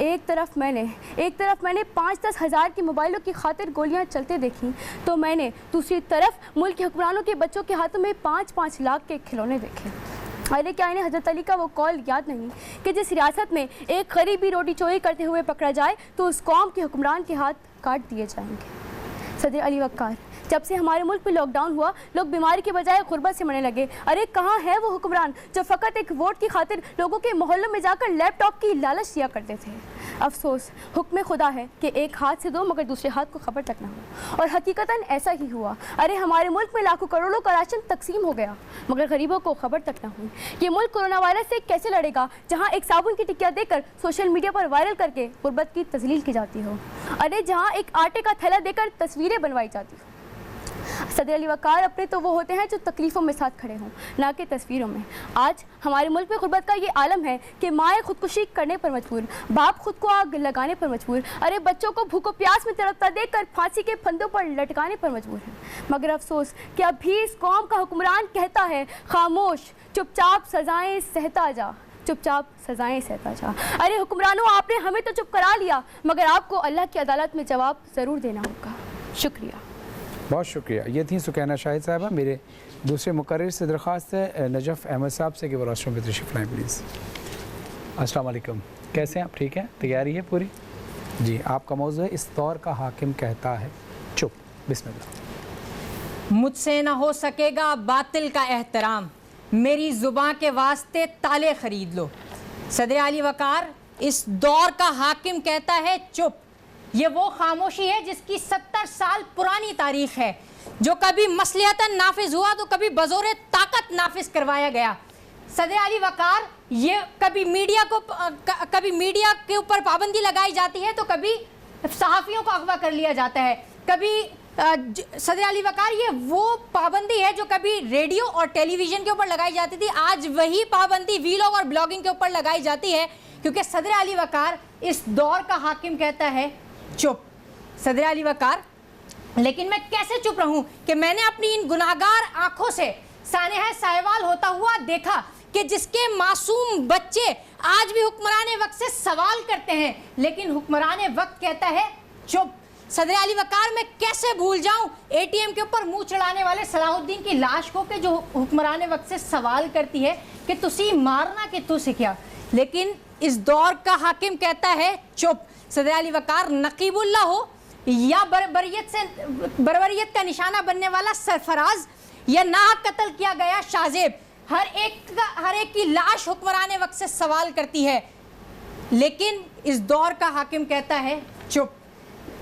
ایک طرف میں نے 5-10 ہزار کی موبائلوں کی خاطر گولیاں چلتے دیکھیں تو میں نے دوسری طرف ملک کے حکمرانوں کے بچوں کے ہاتھوں میں 5-5 لاکھ کے کھلونے دیکھے۔ ارے کیا انہیں حضرت علی کا وہ قول یاد نہیں کہ جس ریاست میں ایک غریبی روٹی چوری کرتے ہوئے پکڑا جائے تو اس قوم کے حکمران کے ہاتھ کاٹ دیے جائیں گے۔ صدر علی وقار، جب سے ہمارے ملک میں لاک ڈاؤن ہوا لوگ بیماری کے بجائے غربت سے مرنے لگے۔ ارے کہاں ہے وہ حکمران جو فقط ایک ووٹ کی خاطر لوگوں کے محلوں میں جا کر لیپ ٹاپ کی لالچ دیا کرتے تھے؟ افسوس، حکم خدا ہے کہ ایک ہاتھ سے دو مگر دوسرے ہاتھ کو خبر تک نہ ہو، اور حقیقتاً ایسا ہی ہوا۔ ارے ہمارے ملک میں لاکھوں کروڑوں کا راشن تقسیم ہو گیا مگر غریبوں کو خبر تک نہ ہوئی۔ یہ ملک کورونا وائرس سے کیسے لڑے گا جہاں ایک صابن کی ٹکیا دے کر سوشل میڈیا پر وائرل کر کے غربت کی تذلیل کی جاتی ہو؟ ارے جہاں ایک آٹے کا تھیلا دے کر تصویریں بنوائی جاتی ہو۔ صدر علی وقار، اپنے تو وہ ہوتے ہیں جو تکلیفوں میں ساتھ کھڑے ہوں، نہ کہ تصویروں میں۔ آج ہمارے ملک میں غربت کا یہ عالم ہے کہ مائیں خودکشی کرنے پر مجبور، باپ خود کو آگ لگانے پر مجبور، ارے بچوں کو بھوک و پیاس میں تڑپتا دیکھ کر پھانسی کے پھندوں پر لٹکانے پر مجبور ہیں۔ مگر افسوس کہ اب بھی اس قوم کا حکمران کہتا ہے خاموش، چپ چاپ سزائیں سہتا جا، چپ چاپ سزائیں سہتا جا۔ ارے حکمرانوں، آپ نے ہمیں تو چپ کرا لیا مگر آپ کو اللہ کی عدالت میں جواب ضرور دینا ہوگا۔ شکریہ۔ بہت شکریہ۔ یہ تھیں سکینہ شاہد صاحبہ۔ میرے دوسرے مقرر سے درخواست ہے نجف احمد صاحب سے کہ وہ راسٹروں پہ تشریف لائیں پلیز۔ السلام علیکم، کیسے ہیں آپ؟ ٹھیک ہیں؟ تیاری ہے پوری؟ جی، آپ کا موضوع ہے اس دور کا حاکم کہتا ہے چپ۔ بسم اللہ۔ مجھ سے نہ ہو سکے گا باطل کا احترام، میری زباں کے واسطے تالے خرید لو۔ صدر علی وقار، اس دور کا حاکم کہتا ہے چپ، یہ وہ خاموشی ہے جس کی 70 سال پرانی تاریخ ہے، جو کبھی مصلحتاً نافذ ہوا تو کبھی بزور طاقت نافذ کروایا گیا۔ صدر علی وقار، یہ کبھی میڈیا کے اوپر پابندی لگائی جاتی ہے تو کبھی صحافیوں کو اغوا کر لیا جاتا ہے، کبھی صدر علی وقار یہ وہ پابندی ہے جو کبھی ریڈیو اور ٹیلی ویژن کے اوپر لگائی جاتی تھی، آج وہی پابندی ویلاگ اور بلاگنگ کے اوپر لگائی جاتی ہے، کیونکہ صدر علی وقار اس دور کا حاکم کہتا ہے چپ۔ صدر علی وقار، لیکن میں کیسے چپ رہوں کہ میں نے اپنی ان گناہگار آنکھوں سے سانحہ سائیوال ہوتا ہوا دیکھا کہ جس کے معصوم بچے آج بھی حکمران وقت سے سوال کرتے ہیں لیکن حکمران وقت کہتا ہے چپ۔ صدر علی وقار، میں کیسے بھول جاؤں اے ٹی ایم کے اوپر منہ چڑھانے والے صلاح الدین کی لاش کو کہ جو حکمران وقت سے سوال کرتی ہے کہ تسی مارنا کہ تو سکھیا، لیکن اس دور کا حاکم کہتا ہے چپ۔ صدر علی وقار، نقیب اللہ ہو یا بربریت کا نشانہ بننے والا سرفراز یا ناحق قتل کیا گیا شاذیب، ہر ایک کی لاش حکمران وقت سے سوال کرتی ہے، لیکن اس دور کا حاکم کہتا ہے چپ۔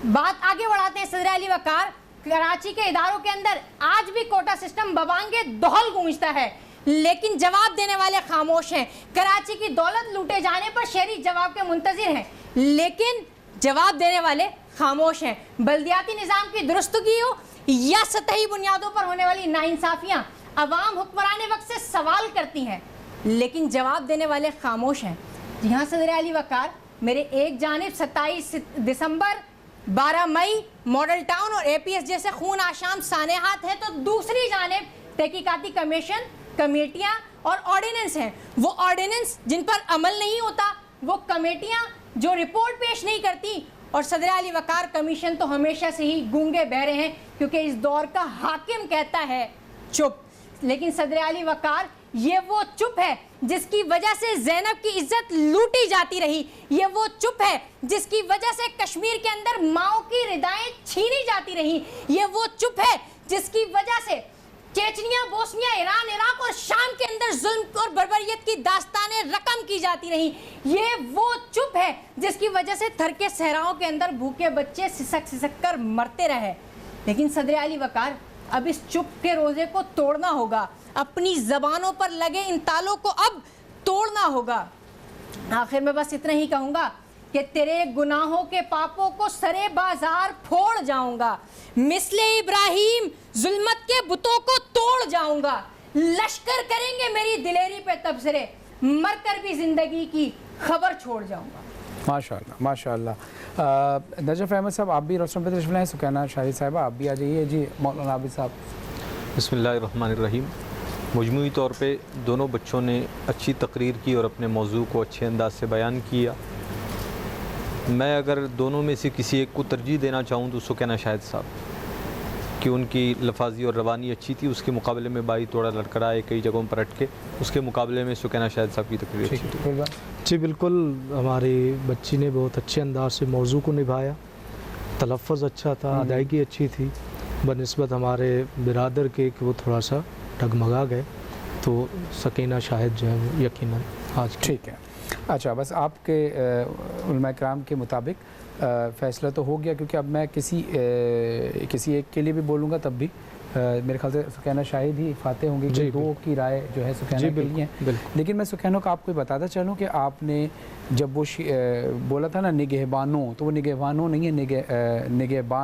بات آگے بڑھاتے ہیں صدر علی وقار، کراچی کے اداروں کے اندر آج بھی کوٹا سسٹم ببانگے دہل گونجتا ہے لیکن جواب دینے والے خاموش ہیں۔ کراچی کی دولت لوٹے جانے پر شہری جواب کے منتظر ہیں لیکن جواب دینے والے خاموش ہیں۔ بلدیاتی نظام کی درستگی ہو یا سطحی بنیادوں پر ہونے والی ناانصافیاں، عوام حکمران وقت سے سوال کرتی ہیں لیکن جواب دینے والے خاموش ہیں۔ جی ہاں صدر علی وقار، میرے ایک جانب 27 دسمبر، 12 مئی، ماڈل ٹاؤن اور اے پی ایس جیسے خون آشام سانحات ہیں تو دوسری جانب تحقیقاتی کمیشن، کمیٹیاں اور آرڈیننس ہیں۔ وہ آرڈیننس جن پر عمل نہیں ہوتا، وہ کمیٹیاں جو رپورٹ پیش نہیں کرتی، اور صدر علی وقار، کمیشن تو ہمیشہ سے ہی گونگے بہرے ہیں کیونکہ اس دور کا حاکم کہتا ہے چپ۔ لیکن صدر علی وقار، یہ وہ چپ ہے جس کی وجہ سے زینب کی عزت لوٹی جاتی رہی، یہ وہ چپ ہے جس کی وجہ سے کشمیر کے اندر ماؤں کی ردائیں چھینی جاتی رہی، یہ وہ چپ ہے جس کی وجہ سے چیچنیا، بوسنیا، ایران، عراق اور شام کے اندر ظلم اور بربریت کی داستانیں رقم کی جاتی رہی، یہ وہ چپ ہے جس کی وجہ سے تھر کے صحراؤں کے اندر بھوکے بچے سسک سسک کر مرتے رہے۔ لیکن صدر علی وقار، اب اس چپ کے روزے کو توڑنا ہوگا، اپنی زبانوں پر لگے ان تالوں کو اب توڑنا ہوگا۔ آخر میں بس اتنا ہی کہوں گا کہ تیرے گناہوں کے پاپوں کو سرے بازار پھوڑ جاؤں گا، مثل ابراہیم ظلمت کے بتوں کو توڑ جاؤں گا، لشکر کریں گے میری دلیری پہ تبصرے، مر کر بھی زندگی کی خبر چھوڑ جاؤں گا۔ ماشاءاللہ ماشاءاللہ۔ نجف احمد صاحب، آپ بھی روسٹروں پہ تشریف لائیں، سکینہ شاہد صاحبہ آپ بھی آ جائیے۔ جی مولانا عابد صاحب۔ بسم اللہ الرحمن الرحیم۔ مجموعی طور پہ دونوں بچوں نے اچھی تقریر کی اور اپنے موضوع کو اچھے انداز سے بیان کیا۔ میں اگر دونوں میں سے کسی ایک کو ترجیح دینا چاہوں تو سکینہ شاہد صاحب کہ ان کی لفاظی اور روانی اچھی تھی، اس کے مقابلے میں بائی تھوڑا لڑکڑائے کئی جگہوں پر اٹکے، اس کے مقابلے میں سکینہ شاہد صاحب کی تقریر اچھی تھی۔ جی بالکل، ہماری بچی نے بہت اچھے انداز سے موضوع کو نبھایا، تلفظ اچھا تھا، ادائیگی اچھی تھی، بنسبت ہمارے برادر کے کہ وہ تھوڑا سا ڈگمگا گئے، تو سکینہ شاہد جو ہے وہ یقیناً آج ٹھیک ہے۔ اچھا، بس آپ کے علماء کرام کے مطابق فیصلہ تو ہو گیا، کیونکہ اب میں کسی ایک کے لیے بھی بولوں گا تب بھی میرے خیال سے سکینہ شاہد ہی فاتح ہوں گے، کہ دو کی رائے جو ہے سکینہ کے لیے ہیں۔ لیکن میں سکینہ کو آپ کو بتاتا چلوں کہ آپ نے جب وہ بولا تھا نا نگہبانوں، تو وہ نگہبانوں نہیں ہے،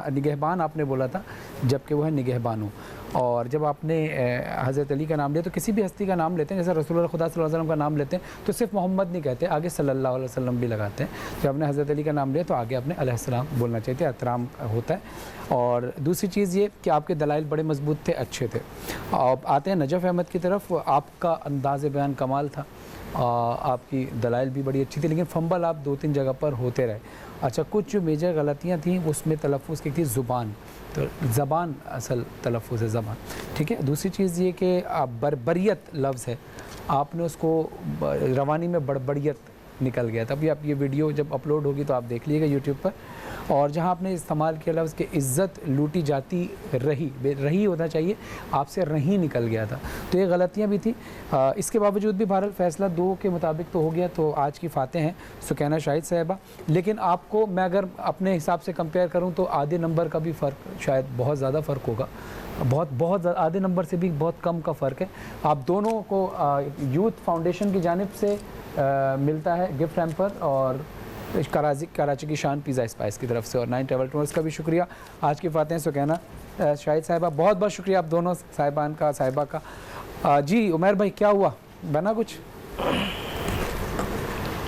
نگہبان آپ نے بولا تھا، جبکہ وہ ہے نگہبانوں۔ اور جب آپ نے حضرت علی کا نام لیا تو کسی بھی ہستی کا نام لیتے ہیں، جیسے رسول اللہ خدا صلی اللہ علیہ وسلم کا نام لیتے ہیں تو صرف محمد نہیں کہتے، آگے صلی اللہ علیہ وسلم بھی لگاتے ہیں۔ جب آپ نے حضرت علی کا نام لیا تو آگے آپ نے علیہ السلام بولنا چاہیے، احترام ہوتا ہے۔ اور دوسری چیز یہ کہ آپ کے دلائل بڑے مضبوط تھے، اچھے تھے۔ اب آتے ہیں نجف احمد کی طرف، آپ کا انداز بیان کمال تھا، آپ کی دلائل بھی بڑی اچھی تھی، لیکن فمبل آپ 2-3 جگہ پر ہوتے رہے۔ اچھا، کچھ جو میجر غلطیاں تھیں اس میں تلفظ کی تھی زبان، تو زبان اصل تلفظ ہے زبان، ٹھیک ہے۔ دوسری چیز یہ کہ بربریت لفظ ہے، آپ نے اس کو روانی میں بڑبڑیت نکل گیا تھا۔ ابھی آپ یہ ویڈیو جب اپلوڈ ہوگی تو آپ دیکھ لیے گا یوٹیوب پر، اور جہاں آپ نے استعمال کیا لفظ کہ عزت لوٹی جاتی رہی ہونا چاہیے، آپ سے رہی نکل گیا تھا، تو یہ غلطیاں بھی تھیں۔ اس کے باوجود بھی بہرحال فیصلہ 2 کے مطابق تو ہو گیا، تو آج کی فاتح ہیں سکینہ شاہد صاحبہ۔ لیکن آپ کو میں اگر اپنے حساب سے کمپیئر کروں تو آدھے نمبر کا بھی فرق، شاید بہت زیادہ فرق ہوگا، بہت آدھے نمبر سے بھی بہت کم کا فرق ہے۔ آپ دونوں کو یوتھ فاؤنڈیشن کی جانب سے ملتا ہے گفٹ ہیمپر، اور کراچی کی شان پیزا اسپائس کی طرف سے، اور 9 ٹریول ٹورز کا بھی شکریہ۔ آج کی فاتح سکینہ شاہد صاحبہ، بہت بہت شکریہ آپ دونوں صاحبہ کا۔ جی عمیر بھائی، کیا ہوا، بنا کچھ؟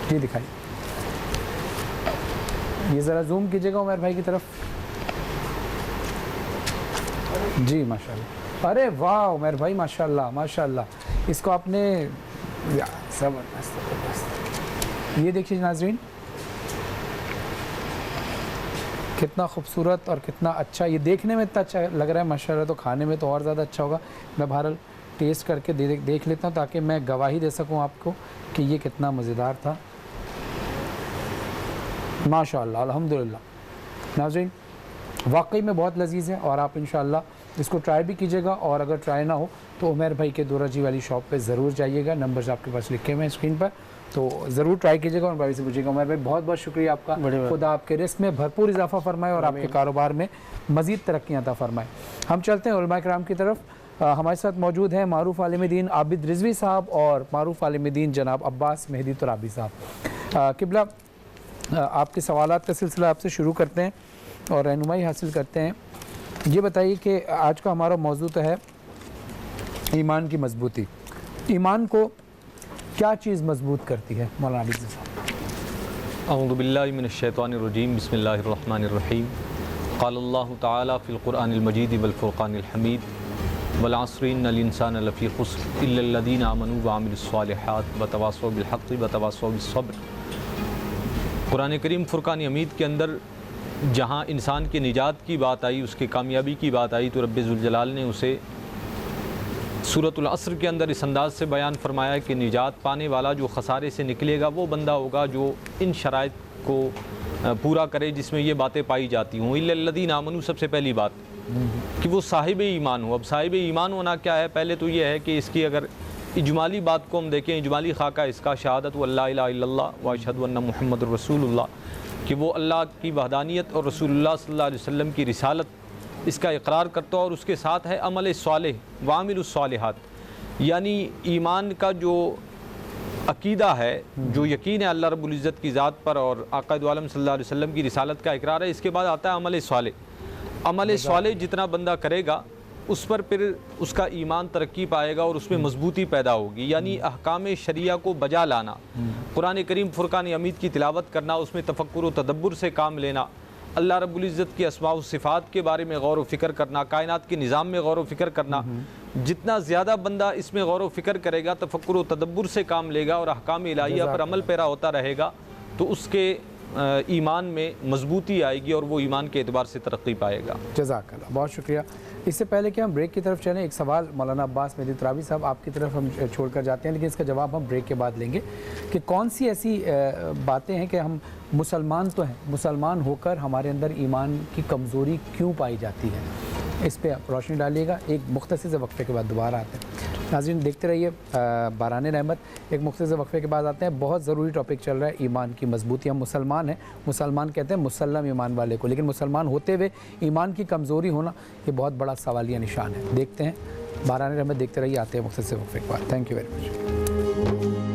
جی دکھائیے، یہ ذرا زوم کیجیے گا عمیر بھائی کی طرف۔ جی ماشاءاللہ، ارے واہ عمیر بھائی، ماشاءاللہ ماشاءاللہ، اس کو آپ نے زبردست، یہ دیکھیے ناظرین کتنا خوبصورت اور کتنا اچھا، یہ دیکھنے میں اتنا اچھا لگ رہا ہے ماشاءاللہ، تو کھانے میں تو اور زیادہ اچھا ہوگا۔ میں بہرحال ٹیسٹ کر کے دیکھ لیتا ہوں تاکہ میں گواہی دے سکوں آپ کو کہ یہ کتنا مزیدار تھا۔ ماشاءاللہ، الحمدللہ ناظرین، واقعی میں بہت لذیذ ہے، اور آپ انشاءاللہ اس کو ٹرائی بھی کیجیے گا، اور اگر ٹرائی نہ ہو تو عمیر بھائی کے دورہ جی والی شاپ پہ ضرور جائیے گا، نمبرز آپ کے پاس لکھے ہوئے ہیں اسکرین پر، تو ضرور ٹرائی کیجیے گا، عمیر بھائی سے پوچھیے گا۔ عمیر بھائی بہت بہت شکریہ آپ کا، خدا آپ کے رزق میں بھرپور اضافہ فرمائے اور آپ کے کاروبار میں مزید ترقیاں عطا فرمائے۔ ہم چلتے ہیں علماء کرام کی طرف۔ ہمارے ساتھ موجود ہیں معروف عالم دین عابد رضوی صاحب اور معروف عالم دین جناب عباس مہدی ترابی صاحب۔ قبلہ، آپ کے سوالات کا سلسلہ آپ سے شروع کرتے ہیں اور رہنمائی حاصل کرتے ہیں۔ یہ بتائیے کہ آج کا ہمارا موضوع تو ہے ایمان کی مضبوطی۔ ایمان کو کیا چیز مضبوط کرتی ہے مولانا عابد رضوی صاحب؟ اعوذ باللہ من الشیطان الرجیم، بسم اللہ الرحمن الرحیم۔ قال اللہ تعالی فی القرآن المجید والفرقان الحمید، والعصر ان الانسان لفی خسر الا الذین آمنوا وعملوا الصالحات وتواصوا بالحق وتواصوا بالصبر۔ قرآن کریم فرقان حمید کے اندر جہاں انسان کی نجات کی بات آئی، اس کی کامیابی کی بات آئی، تو رب ذوالجلال نے اسے سورۃ العصر کے اندر اس انداز سے بیان فرمایا کہ نجات پانے والا جو خسارے سے نکلے گا وہ بندہ ہوگا جو ان شرائط کو پورا کرے جس میں یہ باتیں پائی جاتی ہوں۔ الا الذین آمنوا، سب سے پہلی بات کہ وہ صاحب ایمان ہو۔ اب صاحب ایمان ہونا کیا ہے؟ پہلے تو یہ ہے کہ اس کی اگر اجمالی بات کو ہم دیکھیں، اجمالی خاکہ اس کا شہادت واللہ الہ الا اللہ واشہد ان محمد رسول اللہ، کہ وہ اللہ کی وحدانیت اور رسول اللہ صلی اللہ علیہ وسلم کی رسالت اس کا اقرار کرتا ہے، اور اس کے ساتھ ہے عمل صالح وعامل الصالحات، یعنی ایمان کا جو عقیدہ ہے، جو یقین ہے اللہ رب العزت کی ذات پر اور آقا دو عالم صلی اللہ علیہ وسلم کی رسالت کا اقرار ہے، اس کے بعد آتا ہے عمل صالح۔ عمل صالح جتنا بندہ کرے گا اس پر پھر اس کا ایمان ترقی پائے گا اور اس میں مضبوطی پیدا ہوگی، یعنی احکام شریعہ کو بجا لانا، قرآن کریم فرقان حمید کی تلاوت کرنا، اس میں تفکر و تدبر سے کام لینا، اللہ رب العزت کی اسماء و صفات کے بارے میں غور و فکر کرنا، کائنات کے نظام میں غور و فکر کرنا۔ جتنا زیادہ بندہ اس میں غور و فکر کرے گا، تفکر و تدبر سے کام لے گا اور احکام الہیہ پر عمل پیرا ہوتا رہے گا، تو اس کے ایمان میں مضبوطی آئے گی اور وہ ایمان کے اعتبار سے ترقی پائے گا۔ جزاک اللہ، بہت شکریہ۔ اس سے پہلے کہ ہم بریک کی طرف چلیں، ایک سوال مولانا عباس مہدی ترابی صاحب آپ کی طرف ہم چھوڑ کر جاتے ہیں، لیکن اس کا جواب ہم بریک کے بعد لیں گے کہ کون سی ایسی باتیں ہیں کہ ہم مسلمان تو ہیں، مسلمان ہو کر ہمارے اندر ایمان کی کمزوری کیوں پائی جاتی ہے، اس پہ آپ روشنی ڈالیے گا۔ ایک مختصر سے وقفے کے بعد دوبارہ آتے ہیں۔ ناظرین دیکھتے رہیے باران رحمت، ایک مختصر سے وقفے کے بعد آتے ہیں۔ بہت ضروری ٹاپک چل رہا ہے ایمان کی مضبوطی۔ ہم مسلمان ہیں، مسلمان کہتے ہیں مسلم ایمان والے کو، لیکن مسلمان ہوتے ہوئے ایمان کی کمزوری ہونا یہ بہت بڑا سوالیہ نشان ہے۔ دیکھتے ہیں باران رحمت، دیکھتے رہیے، آتے ہیں مختصر سے وقفے کے بعد۔ Thank you very much.